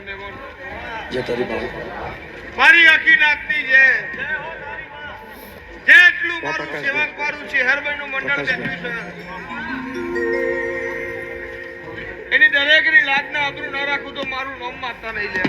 મારા મહેમાન જે તારી બાપ મારી આખી નાતની છે જેટલું મારું સેવક મારું છે હરભાઈનું મંડળ બેઠું છે એની દરેકની લાજના આબરૂ ન રાખું તો મારું નામ માતા નહીં લે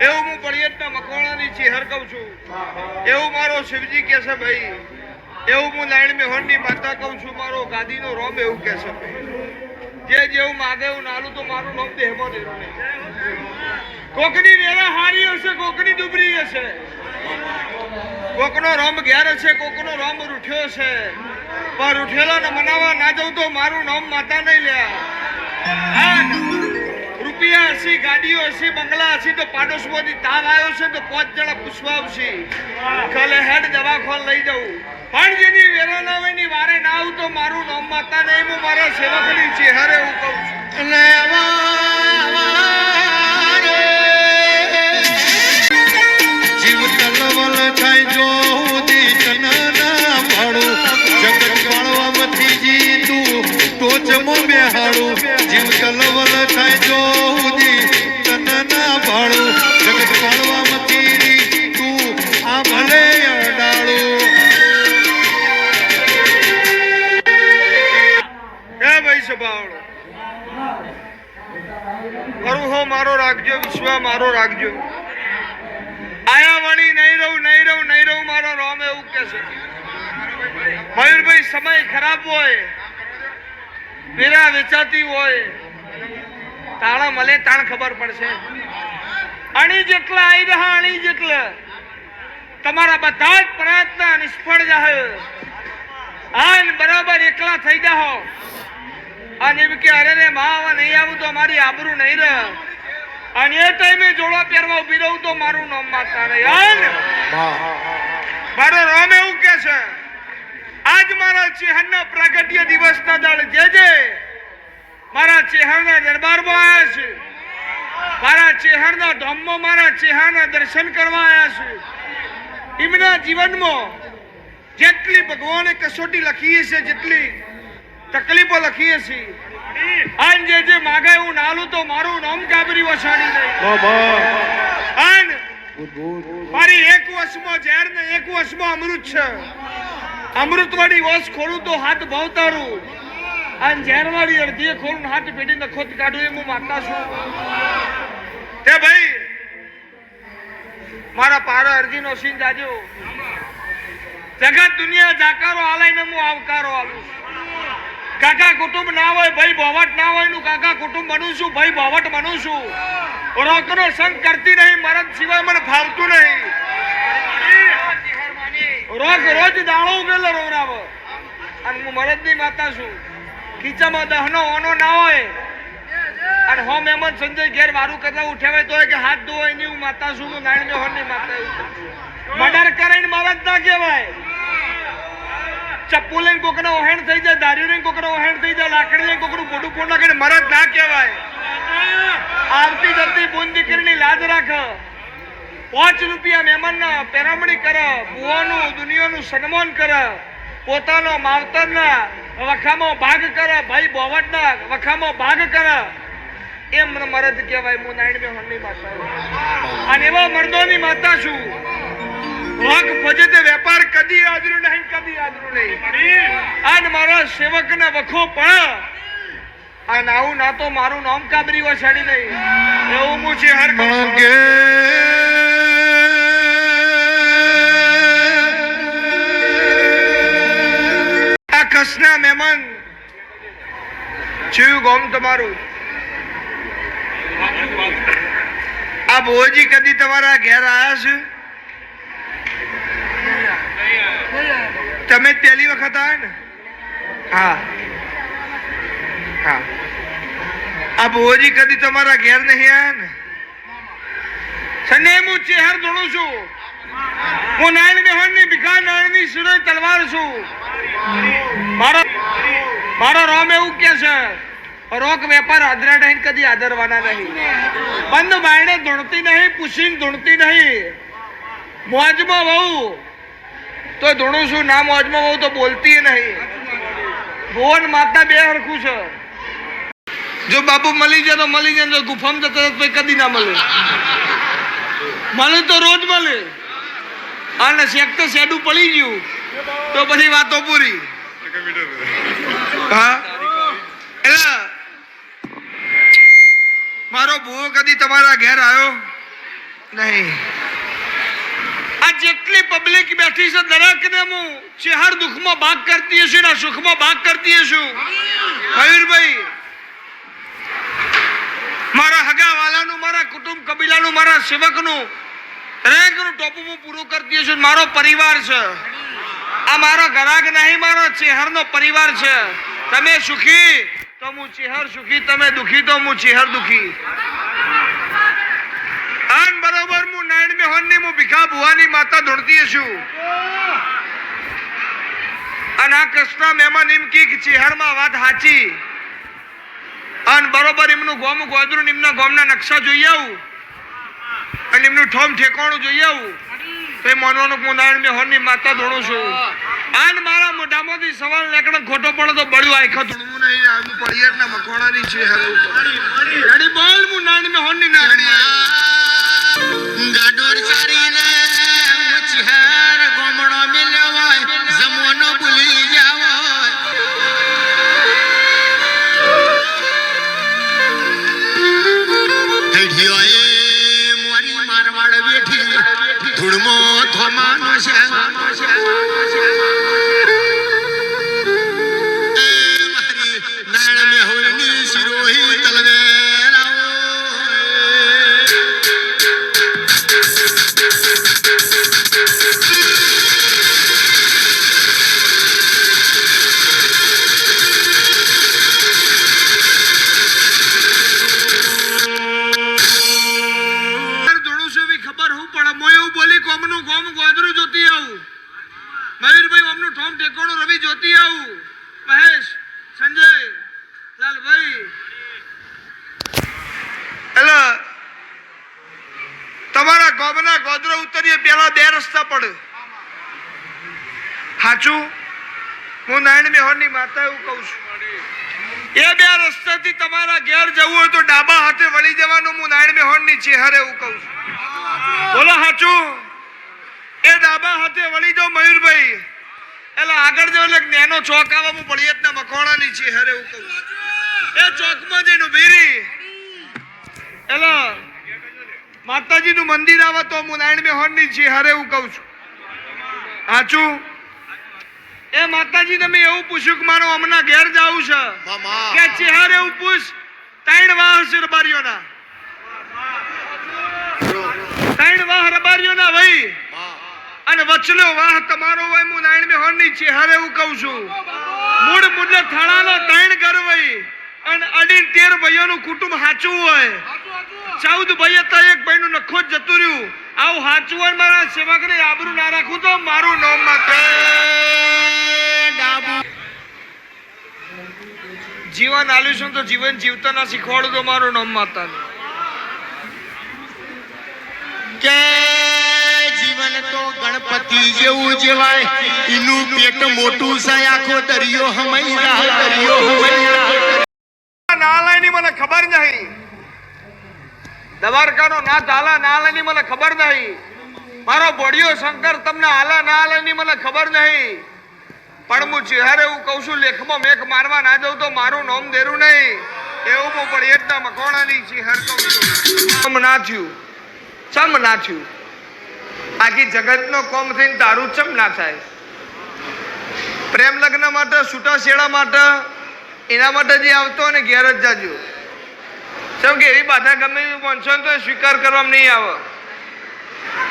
એવું હું પળિયતના મકવાણાની ચેહર કહું છું એવું મારો શિવજી કહે છે ભાઈ એવું હું લાઈન મેહોણની માતા કહું છું મારો ગાદીનો રોમ એવું કહે છે જે જેવું માગે એવું નાલું તો મારું નામ દેહમાં દેવું નહીં કોકની વેરા હારી હશે કોકની ડુબરી હશે કોકનો રોમ ઘેર હશે કોકનો રોમ રૂઠ્યો છે પણ રૂઠેલાને મનાવવા ના જવું તો મારું નામ માતા નહીં લ્યા રૂપિયા હસી ગાડીઓ હસી બંગલા હસી તો પાડોશમાંથી તાવ આવ્યો છે તો 5 જણા પૂછવા આવશે કાલે હેડ દવાખાન લઈ જવું પણ જેની વેરા ના હોય ની વારે ના આવું તો મારું નામ માતા નહીં હું મારા સેવકની ચેહરે એવું કહું છું જીવ તલવલ થાય જો દી તનના ભાડું જગત પાળવામાંથી જીતું ટોચમાં બેહાડું જીવ તલવલ થાય જો દી તનના ભાડું જગત પાળવામાંથી તું આ ભલે અડાડું હે ભાઈ સભાવડો ખરું હો મારો રાખજો વિશ્વ મારો રાખજો આયા વળી નહીં રહું મારો રોમ એવું કે છે મયુરભાઈ સમય ખરાબ હોય વેરા વેચાતી હોય તાળા મળે તાણ ખબર પડશે અણી જેટલા આવી રહ્યા અણી જેટલા તમારા બધા જ પ્રયત્ન નિષ્ફળ જાય આન બરાબર એકલા થઈ જાઓ અને એમ કે અરે રે માં નહીં આવું તો મારી આબરૂ નહીં રહે અને એ ટાઈમે જોડો પહેરવા ઉભી રહું તો મારું નામ માતા નહીં મારો રોમ એવું કે છે આજ મારા ચેહરના પ્રાગટ્ય દિવસના દાળ જે મારા ચેહરના દરબારમાં આવ્યા છે મારા ચેહરના ધામમાં મારા ચેહરના દર્શન કરવા આવ્યા છે એમના જીવનમાં જેટલી ભગવાને કસોટી લખી છે જેટલી તકલીફો લખી છે આન જે માગે હું નાલું તો મારું નામ કાબરી વસાડી નહીં આન મારી એક વશમાં ઝેર ને એક વશમાં અમૃત છે અમૃત વાળી વશ ખોલું તો હાથ ભાવતારું આન ઝેર વાળી અડધી ખોલું હાથ પેઢી નખોત કાઢું એ હું માનતા છું તે ભાઈ મારા પારા અરજીનો સીન જાજો જગત દુનિયા જાકારો આલાઈને હું આવકારો આલું કાકા કુટુંબ ના હોય ભાઈ બોવટ ના હોય નું કાકા કુટુંબ બનું છું ભાઈ બોવટ બનું છું રોકનો સંગ કરતી નહીં મરદ સિવાય મને ફાવતું નહીં રોજ રોજ દાણો ઉગેલો રોવરાવ અને હું મરદની માતા છું ખીચામાં દહનો ઓનો ના હોય અને હો મહેમાન સંજય ઘેર વારું કરવા ઉઠાવે તો કે હાથ ધોવાય નહીં હું માતા છું હું નાયણ મેહોરની માતા મર્ડર કરીને મરદ ના કહેવાય ચપ્પુ લઈને કોકનો ઓહેણ થઈ જાય દારૂ લઈને કોકનો ઓહેણ થઈ જાય લાકડી લઈને કોકનું મોઢું ફોડ નાખીને મરદ ના કહેવાય આવતી જતી બુન દીકરીની લાજ રાખ 5 રૂપિયા મહેમાનના પેરામણી કરે બુવાનું દુનિયાનું સન્માન કરે પોતાનો માવતરના વખામાં ભાગ કરે ભાઈ બોવટના વખામાં ભાગ કરે એમ મરદ કહેવાય હું નાયણ મેહોરની માતા અને એવા મર્દોની માતા છું રોગ ફજે તે વેપાર કદી આદરું નહીં આન મારા સેવકને વખો પણ અને આવું ના તો મારું નામ કાબરી વસાડી નહીં એવું હું છે હર માંગે આ કસના મહેમાન ચિયું ગોમ તમારું આ ભોજી કદી તમારા ઘેર આયા છે તમે પહેલી વખત આયા ને હા હા આ ભોજી કદી તમારા ઘેર નહીં આયા ને સને હું ચેહર ધોણું છું હું નાયણ મેહોરની ભીખા નાયણની સુરજ તલવાર છું મારો રોમ એવું કે છે રોક વેપાર આદરા નહીં કદી આદરવાના નહીં બંધ બાયણે ધૂણતી નહીં પૂછીને ધૂણતી નહીં મોજમાં બહુ તો ધૂણું છું ના મોજમાં બહુ તો બોલતી નહીં ભુવન માતા બે હરખું છે જો બાપુ મળી જાય તો મળી જાય, જો ગુફામાં જતો રહે તો પછી કદી ના મળે. મળે તો રોજ મળે, અને શેક તો શેડું પડી ગયું તો પછી વાતો પૂરી. હા, એટલે મારો ભૂવો કદી તમારા ઘેર આવ્યો નહીં. આ જેટલી પબ્લિક બેઠી છે દરેકને હું ચેહર દુઃખમાં ભાગ કરતી હશું ને સુખમાં ભાગ કરતી હશું. મયુરભાઈ, મારા હગાવાલાનું, મારા કુટુંબ કબીલાનું, મારા સેવકનું દરેકનું ટોપું હું પૂરું કરતી હશું. મારો પરિવાર છે આ, મારો ઘરાક નહીં, મારો ચેહરનો પરિવાર છે. તમે સુખી તો હું ચેહર સુખી, તમે દુખી તો હું ચેહર દુખી. આન બરોબર હું નાયણ મેહોનની હું ભીખા ભુવાની માતા ધૂણતી છું. અને આ કૃષ્ણ મહેમાન એમ કી ચેહરમાં વાત સાચી. અને બરોબર એમનું ગોમ ગોદરું, એમના ગોમના નકશા જોઈ આવું અને એમનું ઠોમ ઠેકાણું જોઈ આવું તો એ માનવાનું હું નારાયણ મેહોનની માતા ધોણું છું. આન મારા મોઢામાંથી સવાલ નીકળે ખોટો પડે તો બળ્યું આખા ધૂણવું નહીં. આવું પડિયારના મકવાણાની છે. હવે બોલ, હું નારાયણ મેહોનની નારણી ગાડોર ચારીને ચહેર ગોમણો મિલવાય, જમવાનો ભૂલી જાવાય. ઢેઢિયોએ મોરી મારવાડ બેઠી, ધૂળમો થોમાનો છે. મારી નારાયણ મેહોની શિરોહી તલવેરાઓ. મયુરભાઈ અમનું ઠોમ ઠેકોણું રવિ જોતી આવું. મહેશ, સંજય, લાલભાઈ, એટલે તમારા ગોમના ગોદરો ઉતરીએ પેલા 2 રસ્તા પડે. સાચું? હું નારાયણ મેહોનની માતા એવું કહું છું. એ 2 રસ્તાથી તમારા ઘેર જવું હોય તો ડાબા હાથે વળી જવાનું. હું નારાયણ મેહોનની ચેહર એવું કહું છું. બોલો સાચું? એ ડાબા હાથે વળી જાઓ મયુરભાઈ, એટલે આગળ જાવ એટલે નેનો ચોક આવે. હું પડિયાતના મકવાણાની છે હરે એવું કહું. એ ચોકમાં જઈને ઊભી રહી એટલે માતાજીનું મંદિર આવે તો હું નારાયણ મેહોનની છે હરે એવું કહું છું. સાચું? એ માતાજીને મેં એવું પૂછ્યું કે મારો હમણાં ઘેર જાવું છે કે ચેહર એવું પૂછ. 3 વાહ છે રબારીઓના, 3 વાહ રબારીઓના ભાઈ, અને વચલો વાહ તમારો હોય. હું નારાયણ મેહોનની ચેહર એવું કહું છું. મૂળ મુદ્દે થાળાનો 3 ઘર હોય અને 13 ભાઈઓનું કુટુંબ સાચું હોય. 14 ભાઈએ તો એક ભાઈનું નખો જ જતું રહ્યું. આવું સાચું હોય. મારા સેવકને આબરૂ ના રાખું તો મારું નામ જીવન આલ્યું છું તો જીવન જીવતા ના શીખવાડું તો મારું નામ માતા. કે જીવન તો ગણપતિ જેવું જેવાય, એનું પેટ મોટું છે, આખો દરિયો હમઈ જાય, દરિયો હમઈ જાય. નાલાયની મને ખબર નહીં, દ્વારકાનો નાથ આલા નાલાયની મને ખબર નહીં, મારો ભોળિયો શંકર તમને આલા નાલાયની મને ખબર નહીં. પણ હું ચહેરે એવું કહું છું, લેખમાં મેઘ મારવા ના જાઉં તો મારું નામ દેરું નહીં. એવું હું પડિયાતના મકવાણાની ચહેર કહું છું. ચમ ના થયું, ચમ ના થયું. આખી જગતનો કોમ થઈને તારું ચમ ના થાય. પ્રેમ લગ્ન માટે, છૂટાછેડા માટે, એના માટે જે આવતો અને ઘેર જ જાજો. કેમ કે એવી બાધા ગમે એવી પહોંચો તો સ્વીકાર કરવામાં નહીં આવે.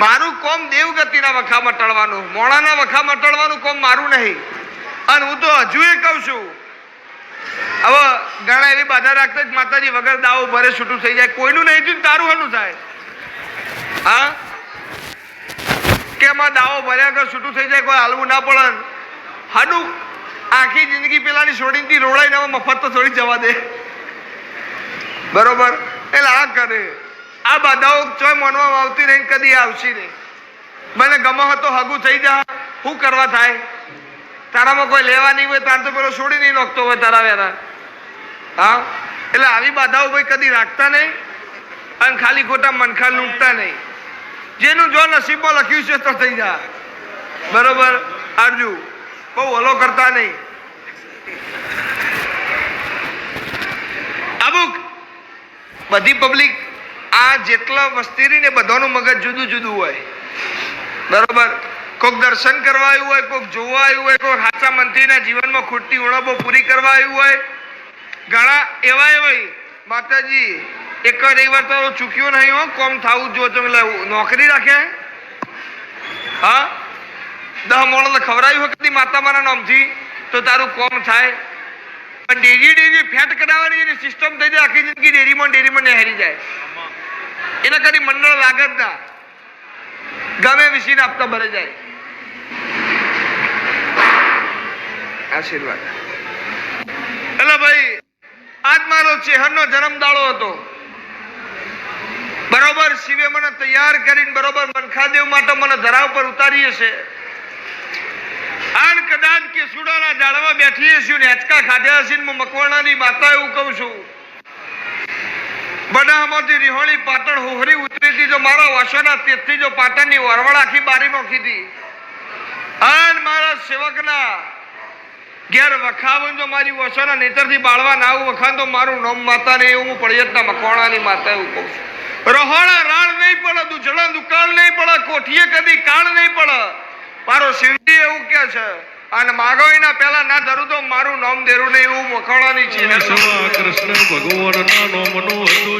મારું કોમ દેવગતિના વખા મટાડવાનું, મોડાના વખા મટાડવાનું કોમ મારું નહીં. અને હું તો હજુ એ કહું છું, હવે ઘણા એવી બાધા રાખતા જ માતાજી વગર દાવો ભરે છૂટું થઈ જાય. કોઈનું નહીં થયું તારું હનું થાય? હા, કે એમાં દાવો ભર્યા વગર છૂટું થઈ જાય, કોઈ હાલવું ના પડે. હાડું આખી જિંદગી પેલાની છોડીને રોડાઈને હવે મફત તો થોડી જવા દે. બરોબર? એટલે આ કરે આ બાધાઓ ચોય માનવામાં આવતી નહીં, કદી આવશે નહીં. મને ગમો હતો હગું થઈ જા, શું કરવા થાય? તારામાં કોઈ લેવા નહીં હોય તાર તો પેલો છોડી નહીં નાખતો હોય તારા વેરા. હા, એટલે આવી બાધાઓ ભાઈ કદી રાખતા નહીં અને ખાલી ખોટા મનખા લૂંટતા નહીં. જેનું જો નસીબમાં લખ્યું છે તો થઈ જા. બરોબર આરજુ બહુ હલો કરતા નહીં. અમુક બધી પબ્લિક આ જેટલા વસ્તી રહી ને બધાનું મગજ જુદું જુદું હોય. બરોબર કોઈક દર્શન કરવા આવ્યું હોય, કોઈક જોવા આવ્યું હોય, કોઈ સાચા મંત્રીના જીવનમાં ખૂટતી ઉણપો પૂરી કરવા આવ્યું હોય. ઘણા એવા એવા માતાજી એક રવિવાર તો ચૂક્યું નહીં હો, કોમ થવું જો તમે નોકરી રાખે. હા 10 મોણસ ખવડાવ્યું હોય કદી માતા મારા નામથી તો તારું કોમ થાય. પણ ડેરી ફેટ કરાવવાની એની સિસ્ટમ થઈ જાય, આખી જિંદગી ડેરીમાં નેહરી જાય. એના કદી મંડળ લાગે જ ના, ગમે વિસીને આપતા ભરે જાય. આશીર્વાદ. એટલે ભાઈ આજ મારો ચેહરનો જન્મદાડો હતો. બરોબર શિવે મને તૈયાર કરીને બરોબર મનખાદેવ માટે મને ધરાવ પર ઉતારી હશે. આન કદાચ કેસુડાના ઝાડમાં બેઠી હશે ને હેચકા ખાધ્યા હશે ને મકવાણાની માતા એવું કહું છું. બનામાંથી રીહોળી પાટણ હોહરી ઉતરીથી જો મારા વાસોના તેથી જો પાટણની વરવળ આખી બારી નોખીથી અને મારા સેવકના ઘેર વખાવન જો મારી વસોના નેતરથી બાળવા ના આવું વખાન તો મારું નામ માતા ને એવું પડિયતના મકવાણાની માતા એવું કહું છું. રહોણા રાણ નહીં પડે, દુજળા દુકાળ નહીં પડે, કોઠીએ કદી કાળ નહીં પડે. મારો શિવજી એવું કે છે અને માગોઈના પહેલા ના ધરું તો મારું નામ દેરું નહીં એવું મકવાણાની છે. કૃષ્ણ ભગવાનના નામનો હતો.